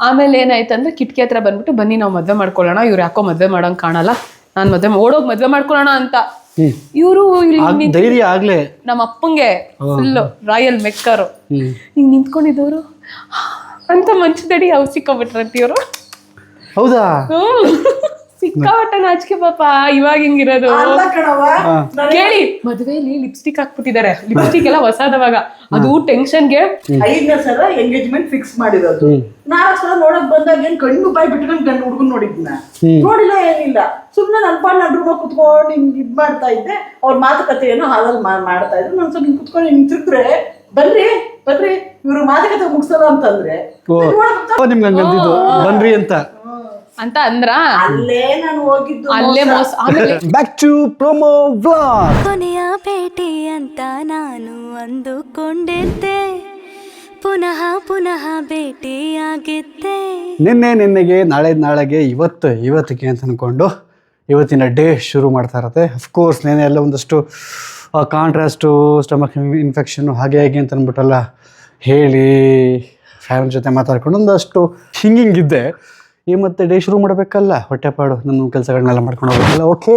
ಆಮೇಲೆ ಏನಾಯ್ತು ಅಂದ್ರೆ ಕಿಟಕಿ ಹತ್ರ ಬಂದ್ಬಿಟ್ಟು ಬನ್ನಿ ನಾವು ಮದ್ವೆ ಮಾಡ್ಕೊಳ್ಳೋಣ, ಇವ್ರು ಯಾಕೋ ಮದ್ವೆ ಮಾಡೋಂಗ್ ಕಾಣಲ್ಲ, ನಾನ್ ಓಡೋಗ್ ಮದ್ವೆ ಮಾಡ್ಕೊಳ್ಳೋಣ ಅಂತ. ಇವರು ಧೈರ್ಯ ಆಗ್ಲೇ ನಮ್ಮ ಅಪ್ಪಂಗೆ ಫುಲ್ ರಾಯಲ್ ಮೆಕ್ಕರು ಹಿಂಗ್ ನಿಂತ್ಕೊಂಡಿದ್ದವರು ಅಂತ ಮಂಚದಡಿ ಅವ್ರು ಸಿಕ್ಕೋಬಿಟ್ರಂತ ಇವರು. ಹೌದಾ? ಸಿಕ್ಕಾಪಟ್ಟೆ ನಾಚಿಕೆ ಪಾಪ. ಇವಾಗ ಹಿಂಗಿರೋದು ಕೇಳಿ, ಮದುವೆಯಲ್ಲಿ ಲಿಪ್ಸ್ಟಿಕ್ ಹಾಕ್ಬಿಟ್ಟಿದ್ದಾರೆ. ಲಿಪ್ಸ್ಟಿಕ್ ಎಲ್ಲ ಹೊಸದವಾಗ, ಅದು ಟೆನ್ಷನ್ಗೆ 5ನೇ ಸಲ ಎಂಗೇಜ್ಮೆಂಟ್ ಫಿಕ್ಸ್ ಮಾಡಿರೋದು. 4 ಸಲ ನೋಡಕ್ ಬಂದಾಗ ಏನ್ ಕಣ್ಣು ಬಾಯಿ ಬಿಟ್ಕೊಂಡು ಗಂಡು ಹುಡುಗನ್ ನೋಡಿದ್ನ ನೋಡಿಲ್ಲ, ಏನಿಲ್ಲ. ಸುಮ್ನೆ ನನ್ ಪಾಡ್ ನನ್ ರೂಮ ಕುತ್ಕೊಂಡು ಹಿಂಗ್ ಇದ್ ಮಾಡ್ತಾ ಇದ್ದೆ. ಅವ್ರ ಮಾತುಕತೆ ಏನೋ ಹಾಲಲ್ಲಿ ಮಾಡ್ತಾ ಇದ್ರು. ನಾನ್ ಸ್ವಲ್ಪ ಹಿಂಗ್ ಕುತ್ಕೊಂಡು ಹಿಂಗ್ ತಿರ್ಗ್ರೆ ಬನ್ರಿ ಇವ್ರು ಮಾತುಕತೆ ಮುಗಿಸಲ್ಲ ಅಂತಂದ್ರೆ ನಿಮ್ಗೆ ಬನ್ರಿ ಅಂತ ಅಂದ್ರ ಅಲ್ಲೇ ನಾನು ಹೋಗಿದ್ದು. ಅಲ್ಲೇ ಮೋಸ. ಆಮೇಲೆ ಬ್ಯಾಕ್ ಟು ಪ್ರೊಮೋ ವ್ಲಾಗ್. ಕೊನೆಯ ಭೇಟಿ ಅಂತ ನಾನು ಅಂದುಕೊಂಡಿದ್ದೆ, ಪುನಃ ಭೇಟಿಯಾಗಿದ್ದೆ. ನಿನ್ನೆಗೆ ನಾಳೆಗೆ ಇವತ್ತಿಗೆ ಅಂತ ಅಂದ್ಕೊಂಡು ಇವತ್ತಿನ ಡೇ ಶುರು ಮಾಡ್ತಾ ಇರತ್ತೆ. ಅಫ್ಕೋರ್ಸ್ ನೆನೆ ಎಲ್ಲ ಒಂದಷ್ಟು ಕಾಂಟ್ರಾಸ್ಟು, ಸ್ಟಮಕ್ ಇನ್ಫೆಕ್ಷನ್ನು ಹಾಗೆ ಅಂತ ಅಂದ್ಬಿಟ್ಟಲ್ಲ ಹೇಳಿ ಫ್ಯಾಮಿಲಿ ಜೊತೆ ಮಾತಾಡ್ಕೊಂಡು ಒಂದಷ್ಟು ಹಿಂಗಿದ್ದೆ. ಈ ಮತ್ತೆ ಡೇ ಶುರು ಮಾಡಬೇಕಲ್ಲ, ಹೊಟ್ಟೆಪಾಡು ನನ್ನ ಕೆಲಸಗಳನ್ನೆಲ್ಲ ಮಾಡ್ಕೊಂಡು ಹೋಗ್ಬೇಕಲ್ಲ. ಓಕೆ,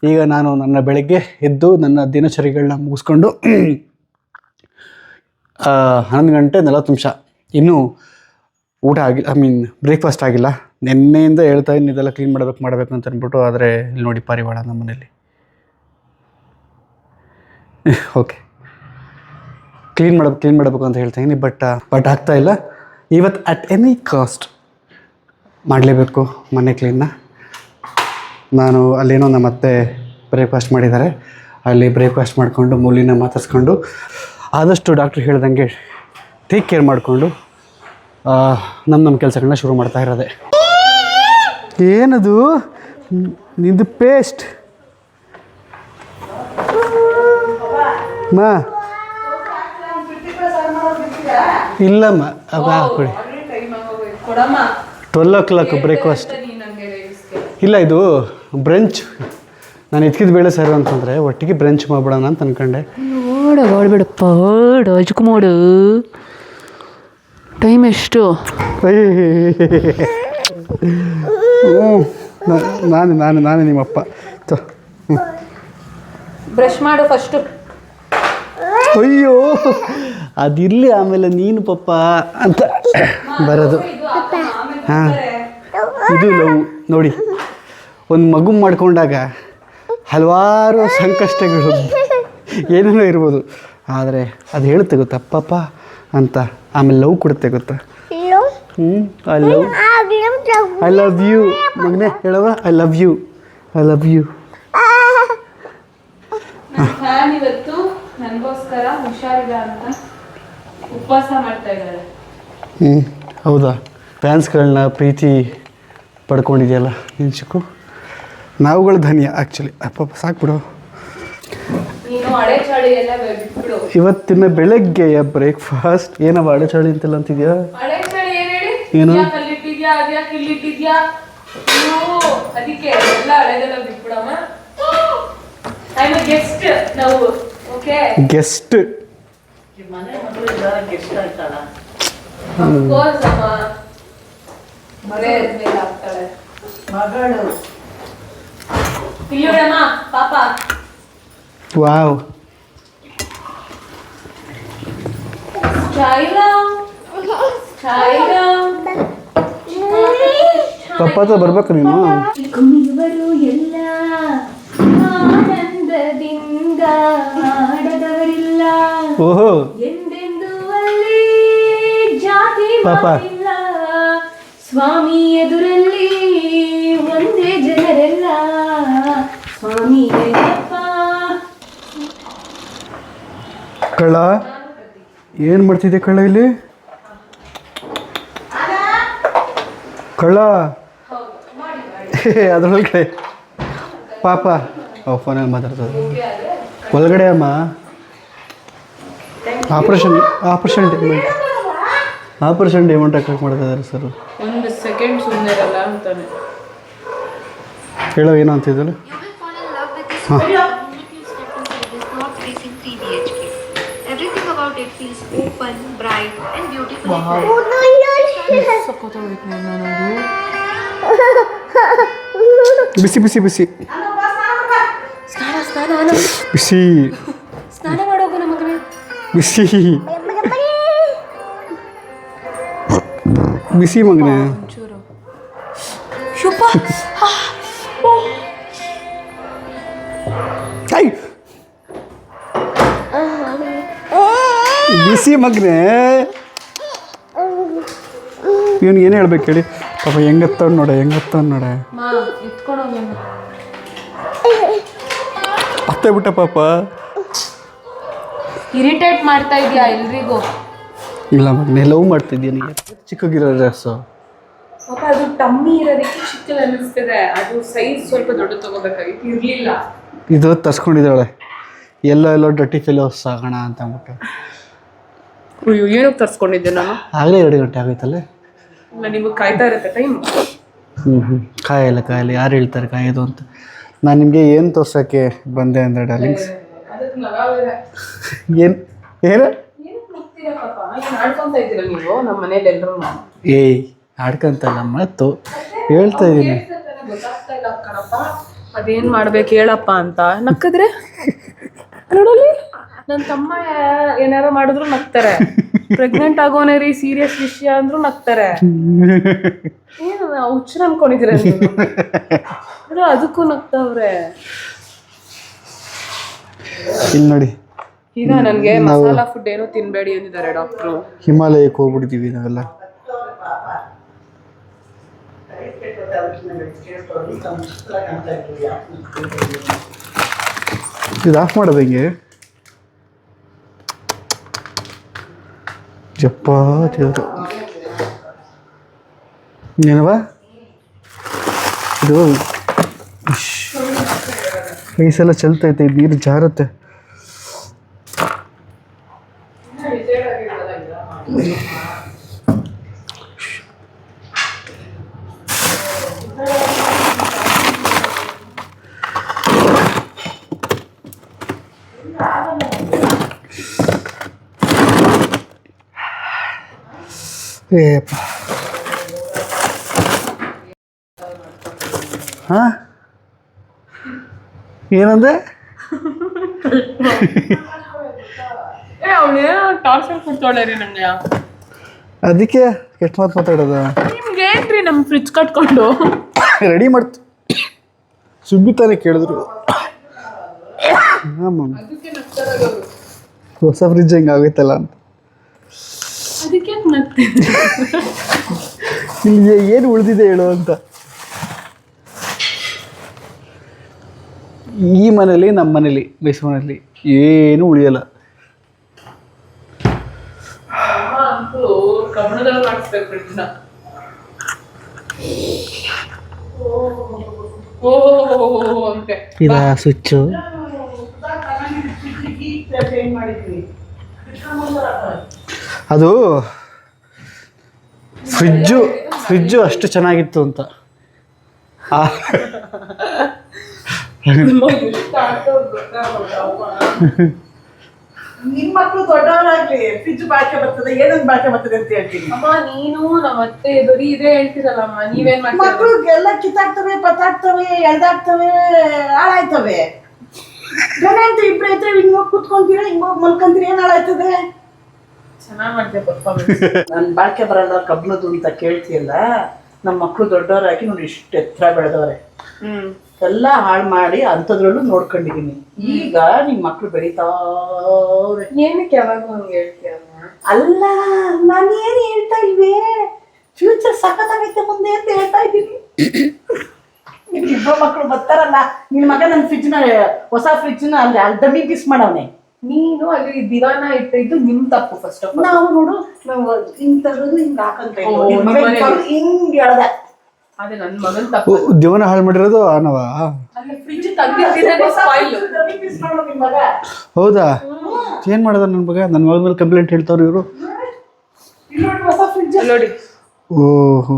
ಈಗ ನಾನು ನನ್ನ ಬೆಳಗ್ಗೆ ಎದ್ದು ನನ್ನ ದಿನಚರಿಗಳನ್ನ ಮುಗಿಸ್ಕೊಂಡು 11 ಗಂಟೆ 40 ನಿಮಿಷ ಇನ್ನೂ ಊಟ ಆಗಿಲ್ಲ, ಬ್ರೇಕ್ಫಾಸ್ಟ್ ಆಗಿಲ್ಲ. ನಿನ್ನೆಯಿಂದ ಹೇಳ್ತಾ ಇದ್ದೀನಿ ಇದೆಲ್ಲ ಕ್ಲೀನ್ ಮಾಡಬೇಕು ಅಂತ ಅಂದ್ಬಿಟ್ಟು. ಆದರೆ ಇಲ್ಲಿ ನೋಡಿ ಪಾರಿವಾಳ ನಮ್ಮ ಮನೇಲಿ. ಓಕೆ, ಕ್ಲೀನ್ ಮಾಡಬೇಕು ಅಂತ ಹೇಳ್ತಾ ಇದ್ದೀನಿ. ಬಟ್ ಆಗ್ತಾ ಇಲ್ಲ. ಇವತ್ತು ಅಟ್ ಎನಿ ಕಾಸ್ಟ್ ಮಾಡಲೇಬೇಕು ಮನೆ ಕ್ಲೀನ್ನ. ನಾನು ಅಲ್ಲೇನೋ ನಮ್ಮ ಅತ್ತೆ ಬ್ರೇಕ್ಫಾಸ್ಟ್ ಮಾಡಿದ್ದಾರೆ, ಅಲ್ಲಿ ಬ್ರೇಕ್ಫಾಸ್ಟ್ ಮಾಡಿಕೊಂಡು ಮೂಲಿನ ಮಾತಾಡ್ಸ್ಕೊಂಡು ಆದಷ್ಟು ಡಾಕ್ಟ್ರು ಹೇಳ್ದಂಗೆ ಟೇಕ್ ಕೇರ್ ಮಾಡಿಕೊಂಡು ನಮ್ಮ ಕೆಲಸಗಳನ್ನ ಶುರು ಮಾಡ್ತಾ ಇರೋದೆ. ಏನದು ನಿಂದು ಪೇಸ್ಟ್? ಮಾ ಇಲ್ಲಮ್ಮ, ಕೊಡಿ. 12 ಬ್ರೇಕ್ಫಾಸ್ಟ್ ಇಲ್ಲ, ಇದು ಬ್ರಂಚ್. ನಾನು ಎತ್ಕಿದ ಬೇಳೆ ಸರ್ ಅಂತಂದರೆ ಒಟ್ಟಿಗೆ ಬ್ರಂಚ್ ಮಾಡ್ಬಿಡೋಣ ಅಂತ ಅನ್ಕೊಂಡೆ. ನೋಡಬೇಡಪ್ಪ ರಾಜ್ಕುಮಾರು, ಟೈಮ್ ಎಷ್ಟು? ನಾನು ನಿಮ್ಮಪ್ಪ. ಬ್ರಷ್ ಮಾಡು ಫಸ್ಟು. ಅಯ್ಯೋ ಅದಿರಲಿ, ಆಮೇಲೆ ನೀನು ಪಪ್ಪ ಅಂತ ಬರೋದು. ಹಾಂ, ಇದು ಲವ್ ನೋಡಿ. ಒಂದು ಮಗು ಮಾಡ್ಕೊಂಡಾಗ ಹಲವಾರು ಸಂಕಷ್ಟಗಳು ಏನೇನೋ ಇರ್ಬೋದು, ಆದರೆ ಅದು ಹೇಳುತ್ತೆ ಗೊತ್ತಾ ಪಪ್ಪ ಅಂತ, ಆಮೇಲೆ ಲವ್ ಕೊಡುತ್ತೆ ಗೊತ್ತಾ. ಐ ಲವ್ ಯು ಮಗನೇ, ಹೇಳವ ಐ ಲವ್ ಯು. ಇವತ್ತು ನನಗೋಸ್ಕರ ಹುಷಾರಿಲ್ಲ ಅಂತ ಉಪವಾಸ ಮಾಡ್ತಾ ಇದ್ದಾರೆ. ಹೌದಾ? ಫ್ಯಾನ್ಸ್ಗಳನ್ನ ಪ್ರೀತಿ ಪಡ್ಕೊಂಡಿದೆಯಲ್ಲ ನೀನು ಚಿಕ್ಕು. ನಾವುಗಳು ಧನ್ಯ ಆ್ಯಕ್ಚುಲಿ. ಅಪ್ಪ ಸಾಕ್ಬಿಡು. ಇವತ್ತಿನ ಬೆಳಗ್ಗೆಯ ಬ್ರೇಕ್ಫಾಸ್ಟ್ ಏನವ ಅಡೆಚಾಳಿ ಅಂತೆಲ್ಲ ಅಂತಿದ್ಯಾ? ಏನು ಗೆಸ್ಟ್ ವಾವ್. ಪಪ್ಪ ಹತ್ರ ಬರ್ಬೇಕು ನೀನು. ಕುಣಿಯುವರು ಎಲ್ಲ ಆನಂದದಿಂದ ಆಡದವರಿಲ್ಲ. ಓಹೋ, ಎಂದೆಂದು ಅಲ್ಲಿ ಜಾತಿ ಪಾಪ ಇಲ್ಲ. ಸ್ವಾಮಿ ಎದುರಲ್ಲಿ ಒಂದೇ ಜನರೆಲ್ಲ. ಸ್ವಾಮಿ ಕಳ್ಳ ಏನು ಮಾಡ್ತಿದ್ದೆ ಕಳ್ಳ ಇಲ್ಲಿ? ಕಳ್ಳ ಅದ್ರೊಳಗಡೆ ಪಾಪ ಫೋನಲ್ಲಿ ಮಾತಾಡ್ತದೆ ಒಳಗಡೆ. ಅಮ್ಮ ಆಪರೇಷನ್ ಡೇಮೌಂಟ್ ಹಾಕಕ್ಕೆ ಮಾಡ್ತಾ ಇದ್ದಾರೆ ಸರ್. ಒಂದು ಸೆಕೆಂಡ್ ಸುಮ್ಮನೆ ಇರಲ್ಲ ಅಂತಾನೆ ಹೇಳೋ ಏನೋ ಅಂತಿದ್ದಲ್ಲ. ಹಾಂ, ಸಖತ್ತಾಗೈತೆ ನಾನು ಅದು. ಬಿಸಿ ಬಿಸಿ ಬಿಸಿ ಸ್ನಾನ ಸ್ನಾನ ಬಿಸಿ ಸ್ನಾನ ಮಾಡೋಗು ನಮ್ಮ ಮಗನೇ. ಬಿಸಿ ಬಿಸಿ ಮಗನೇ. ಒಂಚೂರು ಶುಭ ಐ ಬಿಸಿ ಮಗನೇ. ಇವನಿಗೆ ಏನು ಹೇಳ್ಬೇಕು ಹೇಳಿ ಪಾಪ ಹೆಂಗತ್ತವ್ ನೋಡೆ ನೋಡೆ. ಮಾ ಎತ್ಕೊಂಡೋಗಿ ಅತ್ತೆ ಬಿಟ್ಟ ಪಾಪ. ಇರಿಟೇಟ್ ಮಾಡ್ತಾ ಇದೀಯಾ ಎಲ್ರಿಗೂ. ಇಲ್ಲ ಮಗನೇ ಲವ್ ಮಾಡ್ತಿದ್ಯಾ ನೀ ಚಿಕ್ಕಗಿರೋ ಡ್ರೆಸ್ಸು. ಪಾಪ ಅದು ಟಮ್ಮಿ ಇರೋದಕ್ಕೆ ಚಿಕ್ಕದು ಅನ್ನಿಸ್ತಿದೆ. ಅದು ಸೈಜ್ ಸ್ವಲ್ಪ ದೊಡ್ಡ ತಗೋಬೇಕಾಗಿತ್ತು, ಇರ್ಲಿಲ್ಲ. ಇದು ತರ್ಸ್ಕೊಂಡಿದ್ದಾಳೆ ಎಲ್ಲೋ ಡಟ್ಟಿ ಫೆಲೋಸ್ ಆಗೋಣ ಅಂತ ಅಂದ್ಬಿಟ್ಟು. ಅಯ್ಯೋ ಏನಕ್ಕೆ ತರ್ಸ್ಕೊಂಡಿದ್ದೆ ನಾನು? ಆಗಲೇ 2 ಗಂಟೆ ಆಗೋಯ್ತಲ್ಲ. ಇಲ್ಲ ನಿಮಗೆ ಕಾಯ್ತಾ ಇರುತ್ತೆ ಟೈಮ್. ಕಾಯಲ್ಲ ಯಾರು ಹೇಳ್ತಾರೆ ಕಾಯೋದು ಅಂತ. ನಾನು ನಿಮಗೆ ಏನು ತೋರ್ಸೋಕ್ಕೆ ಬಂದೆ ಅಂದರೆ ಡಾರ್ಲಿಂಗ್ಸ್ ಏನು ಏನು ಆಡ್ಕೊಂತ ಇದ್ದೀರಾ ನೀವು ನಮ್ಮ ಮನೇಲಿ ಎಲ್ಲರೂ? ಏಯ್ ಆಡ್ಕೊಂತಲ್ಲ ಮತ್ತು ಹೇಳ್ತಾ ಇದ್ದೀನಿ. ಗೊತ್ತಾಗ್ತಾ ಇಲ್ಲ ಕಣಪ್ಪ, ಅದೇನ್ ಮಾಡ್ಬೇಕು ಹೇಳಪ್ಪ ಅಂತ. ನಕ್ಕಿದ್ರೆ ನೋಡಲಿ ನನ್ನ ತಮ್ಮ ಏನಾರು ಮಾಡಿದ್ರು ನಗ್ತಾರೆ. ಪ್ರೆಗ್ನೆಂಟ್ ಆಗೋನೇ ರೀ ಸೀರಿಯಸ್ ವಿಷಯ ಅಂದ್ರು ನಗ್ತಾರೆ. ಏನು ಹುಚ್ಚರ ಅನ್ಕೊಂಡಿದ್ದೀರ ನೀವು? ಅದಕ್ಕೂ ನಗ್ತಾವ್ರೆ. ಇಲ್ಲಿ ನೋಡಿ ಈಗ ನನಗೆ ಮಸಾಲಾ ಫುಡ್ ಏನೋ ತಿನ್ಬೇಡಿ ಅಂದಿದ್ದಾರೆ ಡಾಕ್ಟ್ರು. ಹಿಮಾಲಯಕ್ಕೆ ಹೋಗ್ಬಿಡ್ತೀವಿ ನಾವೆಲ್ಲ. ಇದು ಆಫ್ ಮಾಡೋದು ಹೆಂಗೆ? ಜಪ್ಪ ದೇವರು ಏನವ ಇದು ರೈಸೆಲ್ಲ ಚೆಲ್ತೈತೆ, ಇದು ನೀರು ಜಾರುತ್ತೆ. ಏಪ್ಪ ಹಾಂ ಏನಂದೆ? ಅವಳೇನೋ ಟಾರ್ಚರ್ ಕೊಡ್ತಾಳೆ ರೀ ನಂಗೆ. ಅದಕ್ಕೆ ಎಷ್ಟು ಮಾತಾಡೋದ? ನಿಮ್ಗೆ ಏನ್ರಿ ನಮ್ಮ ಫ್ರಿಜ್ ಕಟ್ಕೊಂಡು ರೆಡಿ ಮಾಡ್ತು ಸುಬ್ಬಿತಾನೆ ಕೇಳಿದ್ರು. ಹಾಂ ಮಮ್ಮ ಹೊಸ ಫ್ರಿಜ್ ಹೆಂಗೆ ಆಗೋಯ್ತಲ್ಲ ಅಂತ. ಅದಕ್ಕೆ ನಗ್ತೀನಿ. ಇಲ್ಲಿ ಏನು ಉಳಿದಿದೆ ಹೇಳು ಅಂತ. ಈ ಮನೇಲಿ ನಮ್ಮ ಮನೇಲಿ ಮೈಸೂರಿನಲ್ಲಿ ಏನು ಉಳಿಯಲ್ಲ. ಕಬ್ಬಣದಲ್ಲಿ ಮಾಡಿಸ್ಬೇಕು ಫ್ರಿಡ್ಜ್ನ. ಓ ಅಂತೆ ಇದ ಸ್ವಿಚ್ಚು ಅದು ಫ್ರಿಜ್ಜು ಅಷ್ಟು ಚೆನ್ನಾಗಿತ್ತು ಅಂತ. ನಿಮ್ ಮಕ್ಳು ದೊಡ್ಡವರಾಗ್ಲಿ ಫ್ರಿಜ್ ಬಾಳ್ಕೆ ಬರ್ತದೆ, ಏನೊಂದು ಬಾಳ್ಕೆ ಬರ್ತದೆ ಅಂತ ಹೇಳ್ತೀನಿ. ಅಮ್ಮ ನೀನು ನಮ್ಮ ಅತ್ತೆ ಬರೀ ಇದೇ ಹೇಳ್ತೀರಲ್ಲಮ್ಮ, ನೀವೇನ್ ಮಾಡ್ತೀರ? ಮಕ್ಳಿಗೆಲ್ಲ ಕಿತ್ತಾಗ್ತವೆ, ಪತ್ತಾಗ್ತವೆ, ಎಳ್ದಾಗ್ತವೆ, ಹಾಳಾಯ್ತವೆ. ಜನ ಅಂತ ಇಬ್ರು ಇದ್ರೆ ಹಿಂಗ್ ಹೋಗಿ ಕುತ್ಕೊಂತೀರ, ಹಿಂಗ್ ಹೋಗಿ ಮಲ್ಕೊಂತೀರ, ಏನ್ ಹಾಳಾಯ್ತದೆ? ಚೆನ್ನಾಗ್ ಮಾಡ್ತೀಯ ಪರ್ಫಾರ್ಮೆನ್ಸ್. ನನ್ ಬಾಳ್ಕೆ ಬರಲ್ಲ ಕಬ್ಲದು ಅಂತ ಕೇಳ್ತಿಯಲ್ಲ. ನಮ್ಮ ಮಕ್ಳು ದೊಡ್ಡವರಾಗಿ ನೋಡಿ ಇಷ್ಟು ಎತ್ತರ ಬೆಳೆದವ್ರೆ. ಎಲ್ಲ ಹಾಳು ಮಾಡಿ ಅಂಥದ್ರಲ್ಲೂ ನೋಡ್ಕೊಂಡಿದೀನಿ. ಈಗ ನಿಮ್ ಮಕ್ಳು ಬೆಳೀತಾವ್ರೆ. ಏನಕ್ಕೆ ಯಾವಾಗ ಹಂಗೆ ಹೇಳ್ತೀಯಮ್ಮ? ಅಲ್ಲ ನಾನು ಏನು ಹೇಳ್ತಾ ಇಲ್ವೇ, ಫ್ಯೂಚರ್ ಸಖತ್ತಾಗೈತೆ ಮುಂದೆ ಅಂತ ಹೇಳ್ತಾ ಇದ್ದೀನಿ. ನಿಮ್ ಇಬ್ಬರು ಮಕ್ಳು ಬರ್ತಾರಲ್ಲ, ನಿನ್ ಮಗ ನನ್ನ ಫ್ರಿಜ್ನ ಹೊಸ ಫ್ರಿಜ್ನ ಅಲ್ಲಿ ಡಬ್ಬಿ ಪೀಸ್ ಮಾಡವನೆ. ನೀನು ಅಲ್ಲಿ ದಿವಾನ ಇಟ್ಟಿದ್ದು ನಿಮ್ ತಪ್ಪು. ಫಸ್ಟ್ ಆಫ್ ಆಲ್ ನಾವು ನೋಡು, ನಾವು ಹಿಂಗ್ ತಗೋದು ಹಿಂಗ್ ಹಾಕಂತ ಹಿಂಗ್ ಹೇಳ್ದ. ಅದೇ ನನ್ ಮಗನ್ ತಪ್ಪು. ದೇವನ ಹಾಳು ಮಾಡಿರೋದು ಆನವ. ಅಲ್ಲಿ ಫ್ರಿಜ್ ತಂದಿದ್ದೀರ ಸ್ಪಾಯ್ಲ್. ಡಬ್ಬಿ ಪೀಸ್ ಮಾಡೋ ನಿಮ್ ಮಗ. ಹೌದಾ? ಏನು ಮಾಡೋದ ನನ್ನ ಮಗ? ನನ್ನ ಮಗ ಮೇಲೆ ಕಂಪ್ಲೇಂಟ್ ಹೇಳ್ತಾವ್ರು ಇವರು. ಹೊಸ ಫ್ರಿಜ್ ನೋಡಿ. ಓಹೋ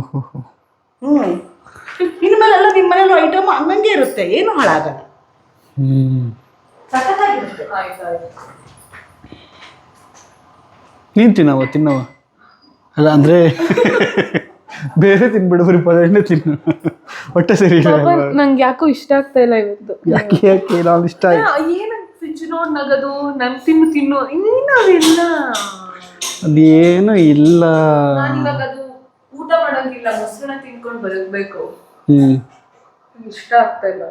ಇನ್ಮೇಲೆಲ್ಲ ನಿಮ್ಮ ಮನೇಲಿ ಐಟಮ್ ಹಂಗಂಗೆ ಇರುತ್ತೆ, ಏನು ಹಾಳಾಗಲ್ಲ. ಸಖತ್ತಾಗಿರುತ್ತೆ. ಆಯ್ತಾಯ್ತು. ನೀನು ತಿನ್ನವ ಅಲ್ಲ ಅಂದರೆ ಬೇರೆ ತಿನ್ಬಿಡು, ಬರೀ ಪದಾರ್ಥನೇ ತಿನ್ನು, ಹೊಟ್ಟೆ ಸರಿ ಇಲ್ಲ. ನಂಗೆ ಯಾಕೋ ಇಷ್ಟ ಆಗ್ತಾ ಇಲ್ಲ ಇವತ್ತು. ಯಾಕೆ ನಾನು ಇಷ್ಟ ಆಯ್ತು ಏನ ಫ್ರಿಜ್ ನೋಡ್ ನಗದು, ನನ್ ತಿನ್ನು ಏನಾವಿಲ್ಲ. ಅದೇನು ಇಲ್ಲ. ನಾನು ಇವಾಗ ಅದು ಊಟ ಮಾಡಂಗಿಲ್ಲ, ಮೊಸರನ್ನ ತಿನ್ಕೊಂಡು ಬರಬೇಕು. ಇಷ್ಟ ಆಗ್ತಾ ಇಲ್ಲ.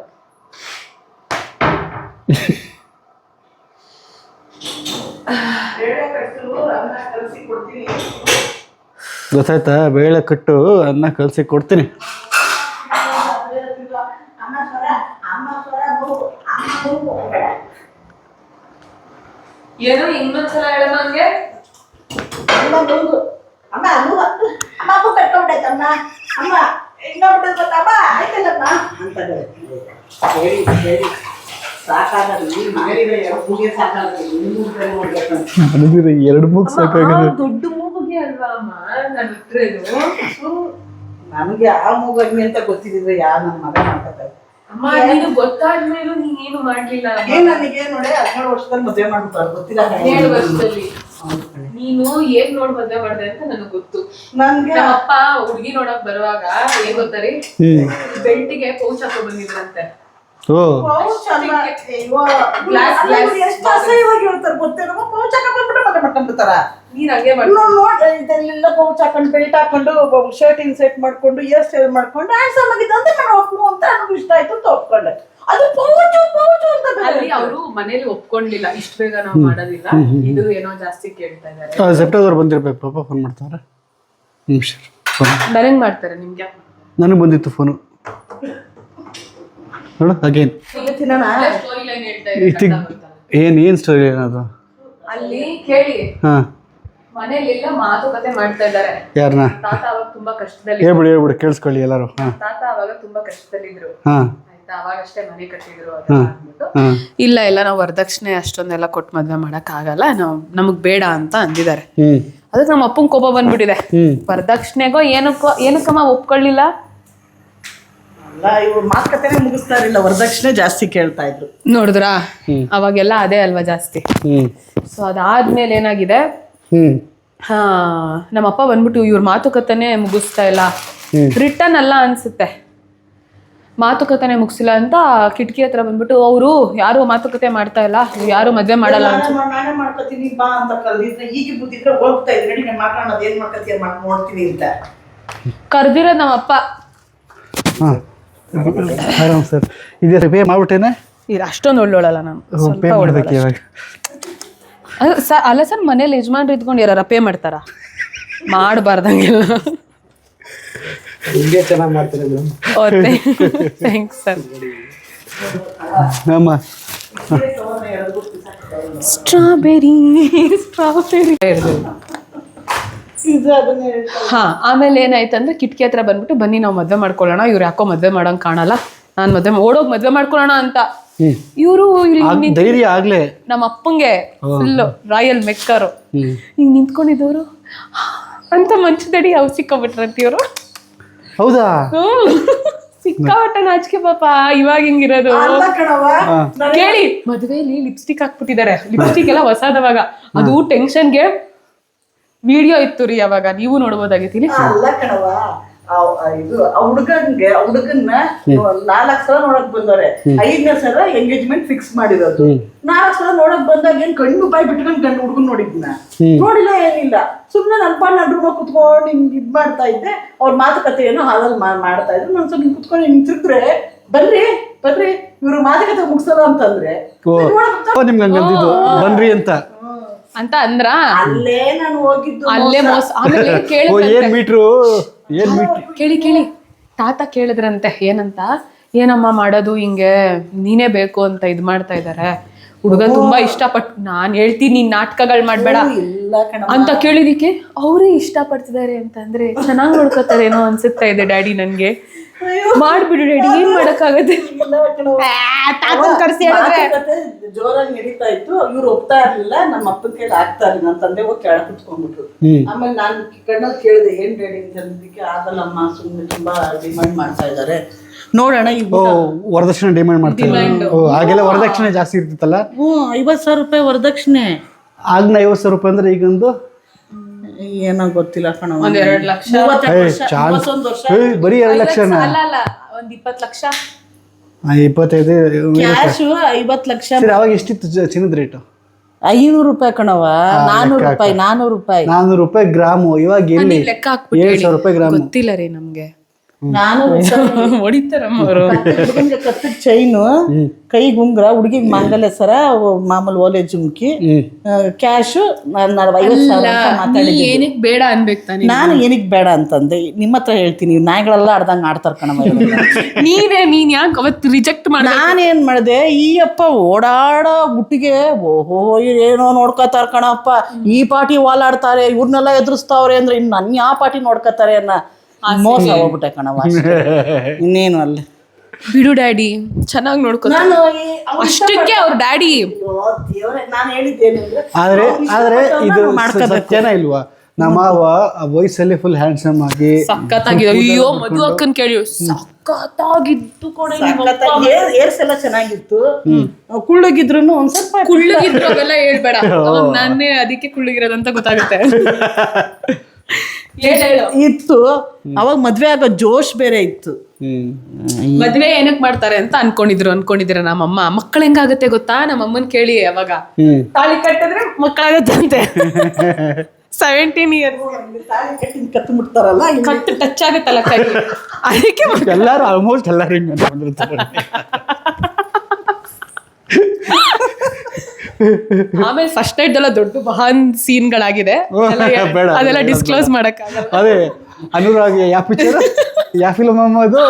ಗೊತ್ತಾಯ್ತಾ? ಬೇಳೆ ಕಟ್ಟು ಅನ್ನ ಕಲಸಿ ಕೊಡ್ತೀನಿ. ಏನೋ ಇನ್ನೊಂದ್ಸಲ ಹೇಳ ನಂಗೆ. ಎರಡು ಮೂಗ್ ಸಾಕಾಗಿದೆ. ದೊಡ್ಡ ಮೂಗಿಗೆ ಅಲ್ವಾ ಅಮ್ಮ ನಾನು ಇಟ್ಟಿರೋದು. ನಮ್ಗೆ ಯಾವ ಮೂಗಣ್ಣಿ ಅಂತ ಗೊತ್ತಿದ್ರೆ ಯಾವ ನನ್ನ ಮಗ ಮಾಡ್ತಾರೆ. ಅಮ್ಮ ನೀನು ಗೊತ್ತಾದ್ಮೇಲೂ ನೀನೇನು ಮಾಡ್ಲಿಲ್ಲ. ನನಗೆ ನೋಡಿ 17 ವರ್ಷದಲ್ಲಿ ಮದುವೆ ಮಾಡ್ತಾರೆ, ಗೊತ್ತಿಲ್ಲ. 17 ವರ್ಷದಲ್ಲಿ ನೀನು ಏನ್ ನೋಡ್ ಮದ್ವೆ ಮಾಡ್ದೆ ಅಂತ ನನಗ್ ಗೊತ್ತು. ನನ್ಗೆ ನಮ್ಮಪ್ಪ ಹುಡ್ಗಿ ನೋಡಕ್ ಬರುವಾಗ ಏನ್ ಗೊತ್ತಾರಿ, ಬೆಲ್ಟಿಗೆ ಪೌಚ್ ಹಾಕೋ ಬಂದಿದ್ರಂತೆ. ನೀನ್ ಹಂಗೆ ಇದೆಲ್ಲ ಪೌಚ್ ಹಾಕೊಂಡು ಬೆಲ್ಟ್ ಹಾಕೊಂಡು ಶರ್ಟ್ ಇನ್ಸೆಟ್ ಮಾಡ್ಕೊಂಡು ಹೇರ್ ಸ್ಟೈಲ್ ಮಾಡ್ಕೊಂಡು ಹ್ಯಾಂಡ್ಸಮ್ ಆಗಿದ್ದ ಅಂತ ನಾನು ಒಪ್ನು ಅಂತ ನನಗೂ ಇಷ್ಟ ಆಯ್ತು ಅಂತ ಒಪ್ಕೊಂಡೆ. ಅದು ಪೌಚು ಅಂತ ಅಲ್ಲಿ ಅವರು ಮನೇಲಿ ಒಪ್ಕೊಂಡಿಲ್ಲ, ಇಷ್ಟ ಬೇಗ ನಾವು ಮಾಡೋದಿಲ್ಲ, ಇದು ಏನೋ ಜಾಸ್ತಿ ಕೇಳ್ತಾ ಇದಾರೆ. ಸೆಪ್ಟೆಂಬರ್ ಬಂದಿರ್ಬೇಕು, ಪಾಪ ಫೋನ್ ಮಾಡ್ತಾರೆ. ನಿಮಿಷ ನನಗ್ ಮಾಡ್ತಾರೆ, ನಿಮ್ಗೆ ನನಗೆ ಬಂದಿತ್ತು ಫೋನು. ನೋಡು ಅಗೇನ್ ಸ್ಟೋರಿ ಲೈನ್ ಹೇಳ್ತಾ ಇದ್ದಾರೆ. ಏನು ಸ್ಟೋರಿ ಏನದು ಅಲ್ಲಿ ಕೇಳಿ. ಹಾಂ, ಮನೇಲೆಲ್ಲ ಮಾತುಕತೆ ಮಾಡ್ತಾ ಇದ್ದಾರೆ. ಯಾರನ್ನ? ತಾತ ಅವಾಗ ತುಂಬಾ ಕಷ್ಟದಲ್ಲಿ, ಹೇಳ್ಬಿಡಿ ಕೇಳಿಸ್ಕೊಳ್ಳಿ ಎಲ್ಲರೂ. ಹಾಂ, ತಾತ ಅವಾಗ ತುಂಬಾ ಕಷ್ಟದಲ್ಲಿದ್ರು. ಹಾಂ, ಆಯ್ತಾ, ಅವಾಗಷ್ಟೇ ಮನೆ ಕಟ್ಟಿದ್ರು ಅಂದ್ಬಿಟ್ಟು, ಇಲ್ಲ ನಾವು ವರದಕ್ಷಿಣೆ ಅಷ್ಟೊಂದೆಲ್ಲ ಕೊಟ್ಟು ಮದ್ವೆ ಮಾಡಕ್ ಆಗಲ್ಲ, ನಮಗ್ ಬೇಡ ಅಂತ ಅಂದಿದ್ದಾರೆ. ಅದಕ್ಕೆ ನಮ್ಮ ಅಪ್ಪಂಗ್ ಕೋಪ ಬಂದ್ಬಿಟ್ಟಿದೆ. ವರದಕ್ಷಿಣೆಗೋ ಏನಕ್ಕಮ್ಮ ಒಪ್ಕೊಳ್ಳಿಲ್ಲ. ಇವ್ರು ಮಾತುಕತೆನೆ ಮುಗಿಸ್ತಾ ಇರಲಿಲ್ಲ, ವರದಕ್ಷಿಣೆ ಜಾಸ್ತಿ ಕೇಳ್ತಾ ಇದ್ರು. ನೋಡಿದ್ರಾ, ಅವಾಗೆಲ್ಲ ಅದೇ ಅಲ್ವಾ ಜಾಸ್ತಿ. ಸೊ ಅದಾದ್ಮೇಲೆ ಏನಾಗಿದೆ, ನಮ್ಮಪ್ಪ ಬಂದ್ಬಿಟ್ಟು ಇವ್ರ ಮಾತುಕತೆನೆ ಮುಗಿಸ್ತಾ ಇಲ್ಲ, ರಿಟರ್ನ್ ಅಲ್ಲ ಅನ್ಸುತ್ತೆ, ಮಾತುಕತೆನೆ ಮುಗಿಸಿಲ್ಲ ಅಂತ ಕಿಟಕಿ ಹತ್ರ ಬಂದ್ಬಿಟ್ಟು ಅವರು ಯಾರು ಮಾತುಕತೆ ಮಾಡ್ತಾ ಇಲ್ಲ, ಯಾರು ಮದ್ವೆ ಮಾಡಲ್ಲ ನಾನೇ ಮಾಡ್ಕೊತೀನಿ ಬಾ ಅಂತ ಕರೆದಿದ್ರೆ, ಈಗ ಬುದ್ಧಿದ್ರೆ ಹೋಗ್ತಾ ಇದ್ರೆ ನೀನು ಮಾತಾಡೋದು ಏನ್ ಮಾಡ್ಕೊತೀಯ ನೋಡ್ತೀನಿ ಅಂತ ಕರ್ದಿರೋದು ನಮ್ಮಪ್ಪ. ಹಾಂ, ಆರಾಮ್ ಸರ್. ಇದೇ ಪೇ ಮಾಡ್ಬಿಟ್ಟೇನೆ. ಇದು ಅಷ್ಟೊಂದು ಒಳ್ಳೊಳಲ್ಲ ನಾನು, ಪೇ ಮಾಡ್ಬೇಕು ಇವಾಗ. ಅಲ್ಲ ಸರ್, ಮನೇಲಿ ಯಜಮಾನ್ರು ಇದ್ಕೊಂಡು ಯಾರ ಪೇ ಮಾಡ್ತಾರ? ಮಾಡಬಾರ್ದಂಗೆಲ್ಲ. ಹಿಂಗೆ ಚೆನ್ನಾಗಿ ಮಾಡ್ತಾರೆ ಮೇಡಮ್. Thanks sir. ಅಮ್ಮ ಸ್ಟ್ರಾಬೆರಿ ಹಾ. ಆಮೇಲೆ ಏನಾಯ್ತಂದ್ರೆ ಕಿಟಕಿ ಹತ್ರ ಬಂದ್ಬಿಟ್ಟು, ಬನ್ನಿ ನಾವು ಮದ್ವೆ ಮಾಡ್ಕೊಳ್ಳೋಣ, ಇವ್ರು ಯಾಕೋ ಮದ್ವೆ ಮಾಡಂಗ್ ಕಾಣಲ್ಲ, ನಾನ್ ಓಡೋಗ್ ಮದ್ವೆ ಮಾಡ್ಕೊಳ್ಳೋಣ ಅಂತ. ಇವರು ಧೈರ್ಯ ಆಗ್ಲೇ ನಮ್ಮ ಅಪ್ಪಂಗೆ ಫುಲ್ಲು ರಾಯಲ್ ಮೆಕ್ಕರು ಈಗ ನಿಂತ್ಕೊಂಡಿದ್ದವರು ಅಂತ ಮಂಚದಡಿ ಅವ್ ಸಿಕ್ಕೋಬಿಟ್ರಂತ ಇವರು. ಹೌದಾ? ಸಿಕ್ಕಾಪಟ್ಟೆ ನಾಚಿಕೆ ಪಾಪ. ಇವಾಗ ಹಿಂಗಿರೋದು ಕೇಳಿ, ಮದ್ವೆಲಿ ಲಿಪ್ಸ್ಟಿಕ್ ಹಾಕ್ಬಿಟ್ಟಿದ್ದಾರೆ. ಲಿಪ್ಸ್ಟಿಕ್ ಎಲ್ಲ ಹೊಸದವಾಗ, ಅದು ಟೆನ್ಷನ್ಗೆ ವಿಡಿಯೋ ಇತ್ತು ರೀ, ಅವಾಗ ನೀವು ನೋಡ್ಬೋದಾಗಿತ್ತು. ಅಲ್ಲ ಕಣವ, ಇದು ಹುಡುಗನ್ನ 4 ಸಲ ನೋಡಕ್ ಬಂದವ್ರೆ, 5ನೇ ಸಲ ಎಂಗೇಜ್ಮೆಂಟ್ ಫಿಕ್ಸ್ ಮಾಡಿರೋದು. 4 ಸಲ ನೋಡಕ್ ಬಂದಾಗ ಏನ್ ಕಣ್ಣು ಬಾಯಿ ಬಿಟ್ಕೊಂಡ್ ಹುಡುಗನ್ ನೋಡಿದ್ನ, ನೋಡಿಲ್ಲ ಏನಿಲ್ಲ, ಸುಮ್ನೆ ನನ್ ಪಾಡ್ ನಡ್ರು ಕುತ್ಕೊಂಡು ಹಿಂಗ್ ಇದ್ ಮಾಡ್ತಾ ಇದ್ದೆ. ಅವ್ರ ಮಾತುಕತೆ ಏನೋ ಹಾಲಲ್ಲಿ ಮಾಡ್ತಾ ಇದ್ರು. ನನ್ ಸ್ವಲ್ಪ ಕುತ್ಕೊಂಡು ಹಿಂಗ್ ತಿರ್ಗ್ರೆ, ಬರ್ರಿ ಇವ್ರು ಮಾತುಕತೆ ಮುಗಿಸಲ್ಲ ಅಂತಂದ್ರೆ ನಿಮ್ಗೆ ಹಂಗಂತಿದ್ದು ಬನ್ರಿ ಅಂತ ಅಂದ್ರ ಅಲ್ಲೇ ನಾನು ಹೋಗಿದ್ದು. ಅಲ್ಲೇ ಮೋಸ. ಆಮೇಲೆ ಕೇಳಿ ತಾತ ಕೇಳಿದ್ರಂತೆ, ಏನಂತ, ಏನಮ್ಮ ಮಾಡೋದು ಹಿಂಗೆ, ನೀನೇ ಬೇಕು ಅಂತ ಇದ್ ಮಾಡ್ತಾ ಇದಾರೆ, ಹುಡುಗ ತುಂಬಾ ಇಷ್ಟಪಟ್ಟು, ನಾನ್ ಹೇಳ್ತೀನಿ ನೀನ್ ನಾಟಕಗಳು ಮಾಡ್ಬೇಡ ಅಂತ ಕೇಳಿದಿಕ್ಕೆ ಅವರೇ ಇಷ್ಟಪಡ್ತಿದ್ದಾರೆ ಅಂತಂದ್ರೆ ಚೆನ್ನಾಗ್ ನೋಡ್ಕೋತಾರೇನೋ ಅನ್ಸುತ್ತಾ ಇದೆ ಡ್ಯಾಡಿ ನನ್ಗೆ. ಮಾಡ್ಬಿಡು ಡ್ಯಾಡಿ, ಏನ್ ಮಾಡಕ್ಕಾಗತ್ತೆ. ಜೋರಾಗಿ ನಡೀತಾ ಇತ್ತು, ಇವ್ರು ಒಪ್ತಾ ಇರ್ಲಿಲ್ಲ, ನಮ್ಮ ಅಪ್ಪನ ಕೈಲಿ ಆಗ್ತಾ ಇರ್ಲಿಲ್ಲ. ನನ್ನ ತಂದೆ ಹೋಗಿ ಕೆಳಗೆ ಕುತ್ಕೊಂಡ್ಬಿಟ್ರು. ಆಮೇಲೆ ನಾನು ಕಣ್ಣಲ್ಲಿ ಕೇಳಿದೆ, ಏನ್ ಡ್ಯಾಡಿ ಅಂತ ಅಂದಿದ್ದಕ್ಕೆ, ಆಗಲ್ಲಮ್ಮ ಸುಮ್ಮನೆ ತುಂಬಾ ಡಿಮಾಂಡ್ ಮಾಡ್ತಾ ಇದಾರೆ, ನೋಡೋಣ ಈಗ ವರದಕ್ಷಿಣೆ ಡಿಮಾಂಡ್ ಮಾಡ್ತಾರೆ. ಆಗೆಲ್ಲ ವರದಕ್ಷಿಣೆ ಜಾಸ್ತಿ ಇರ್ತಿತ್ತಲ್ಲ. 50,000 ರೂಪಾಯಿ ವರದಕ್ಷಿಣೆ. ಆಗ್ನ 50,000 ರೂಪಾಯಿ ಅಂದ್ರೆ ಈಗೊಂದು ಏನೋ ಗೊತ್ತಿಲ್ಲ ಕಣ. ಒಂದ್ 2 ಲಕ್ಷ. 31 ವರ್ಷ ಬರೀ 2 ಲಕ್ಷನ? ಅಲ್ಲ ಒಂದ್ 20 ಲಕ್ಷ. 25 ಕ್ಯಾಶು 50 ಲಕ್ಷ. ಸರಿ, ಅವಾಗ ಎಷ್ಟಿತ್ತು ಚಿನ್ನದ ರೇಟು? 500 ರೂಪಾಯಿ ಕಣವ. 400 ರೂಪಾಯಿ. 400 ರೂಪಾಯಿ ಗ್ರಾಮು. ಇವಾಗ ಎಲ್ಲಿ ಲೆಕ್ಕ ಹಾಕ್ಬಿಟ್ಟು 7,000 ರೂಪಾಯಿ ಗ್ರಾಮು. ಗೊತ್ತಿಲ್ಲ ರೀ ನಮ್ಗೆ. 400 ಹೊಡಿತಾರಮ್ಮ ಅವರು. ಹುಡುಗನ್ಗೆ ಕತ್ತಿಗೆ ಚೈನು, ಕೈಗೆ ಉಂಗ್ರ, ಹುಡುಗಿಗೆ ಮಾಂಗಲ್ಯ ಸರ, ಮಾಮೂಲು ಓಲೆ ಜುಮ್ಕಿ, ಕ್ಯಾಶು 50,000 ಅಂತ ಮಾತಾಡಿದ್ದೆ. ಏನಕ್ಕೆ ಬೇಡ ಅನ್ಬೇಕು ತಾನೆ. ನಾನು ಏನಕ್ಕೆ ಬೇಡ ಅಂತಂದೆ, ನಿಮ್ಮ ಹತ್ರ ಹೇಳ್ತೀನಿ, ನಾಯಿಗಳೆಲ್ಲ ಆಡ್ದಂಗೆ ಆಡ್ತಾರ ಕಣವ. ನೀನ್ ಯಾಕೆ ಅವತ್ತು ರಿಜೆಕ್ಟ್ ಮಾಡ? ನಾನೇನ್ ಮಾಡಿದೆ, ಈ ಅಪ್ಪ ಓಡಾಡೋ ಬುಟ್ಟಿಗೆ ಓಹೋ ಏನೋ ನೋಡ್ಕೋತಾರ ಕಣಪ್ಪ, ಈ ಪಾರ್ಟಿ ವಾಲಾಡ್ತಾರೆ, ಇವ್ರನ್ನೆಲ್ಲ ಎದುರಿಸ್ತಾವ್ರೆ ಅಂದ್ರೆ ಇನ್ನು ನನ್ನ ಯಾವ ಪಾರ್ಟಿ ನೋಡ್ಕೋತಾರೆ ಅನ್ನೋ ಮೋಸ ಹೋಗ್ಬಿಟ್ಟೆ ಕಣವ. ಇನ್ನೇನು ಅಲ್ಲಿ ಬಿಡು ಡ್ಯಾಡಿ ಚೆನ್ನಾಗಿ ನೋಡ್ಕೊ. ನಾನು ಅಷ್ಟಕ್ಕೆ ಅವ್ರ ಡ್ಯಾಡಿ. ನಾನು ಹೇಳಿದ್ದೇನೆಂದ್ರೆ ಆದ್ರೆ ಇದು ಸತ್ಯನ ಇಲ್ವಾ? ನಮ್ಮ ವಯಸ್ಸಲ್ಲಿ ಫುಲ್ ಹ್ಯಾಂಡ್ಸಮ್ ಆಗಿ ಸಖತ್ತಾಗಿದೆ. ಅಯ್ಯೋ ಮಧು ಅಕ್ಕನ್ ಕೇಳಿ ಸಖತ್ತಾಗಿದ್ದು ಕೊಡ. ಏರ್ಸ್ ಎಲ್ಲ ಚೆನ್ನಾಗಿತ್ತು. ಕುಳ್ಳಗಿದ್ರು ಒಂದ್ ಸ್ವಲ್ಪ ಕುಳ್ಳಗಿದ್ರು ಅವೆಲ್ಲ ಹೇಳ್ಬೇಡ. ನಾನೇ ಅದಕ್ಕೆ ಕುಳ್ಳಗಿರೋದಂತ ಗೊತ್ತಾಗುತ್ತೆ. ಇತ್ತು ಅವಾಗ ಮದ್ವೆ ಆಗೋ ಜೋಶ್ ಬೇರೆ ಇತ್ತು. ಮದ್ವೆ ಏನಕ್ ಮಾಡ್ತಾರೆ ಅಂತ ಅನ್ಕೊಂಡಿದ್ರ ನಮ್ಮಮ್ಮ. ಮಕ್ಕಳು ಹೆಂಗಾಗತ್ತೆ ಗೊತ್ತಾ? ನಮ್ಮಮ್ಮನ್ ಕೇಳಿ ಅವಾಗ ತಾಳಿ ಕಟ್ಟಿದ್ರೆ ಮಕ್ಕಳಾಗತ್ತಂತೆ. 17 ಇಯರ್ಸ್ ಕತ್ತು ಮುಟ್ತಾರಲ್ಲ, ಕಟ್ಟು ಟಚ್ ಆಗತ್ತಲ್ಲ ಕೈ, ಅದಕ್ಕೆ ಎಲ್ಲಾರು ಆಲ್ಮೋಸ್ಟ್ ಎಲ್ಲಾರು ಹಿಂಗೆ ಬಂದಿರ್ತಾರೆ. ಆಮೇಲೆ ಫಸ್ಟ್ ನೈಟ್ ಎಲ್ಲ ದೊಡ್ಡ ಮಹಾನ್ ಸೀನ್ಗಳಾಗಿದೆ. ಅದೆಲ್ಲ ಡಿಸ್ಕ್ಲೋಸ್ ಮಾಡಕ್ಕಾಗಲ್ಲ. ಅದೇ ಅನುರಾಗ್ ಯಾ ಪಿಕ್ಚರ್ ಯಾ ಫಿಲ್ಮ್ ಅದು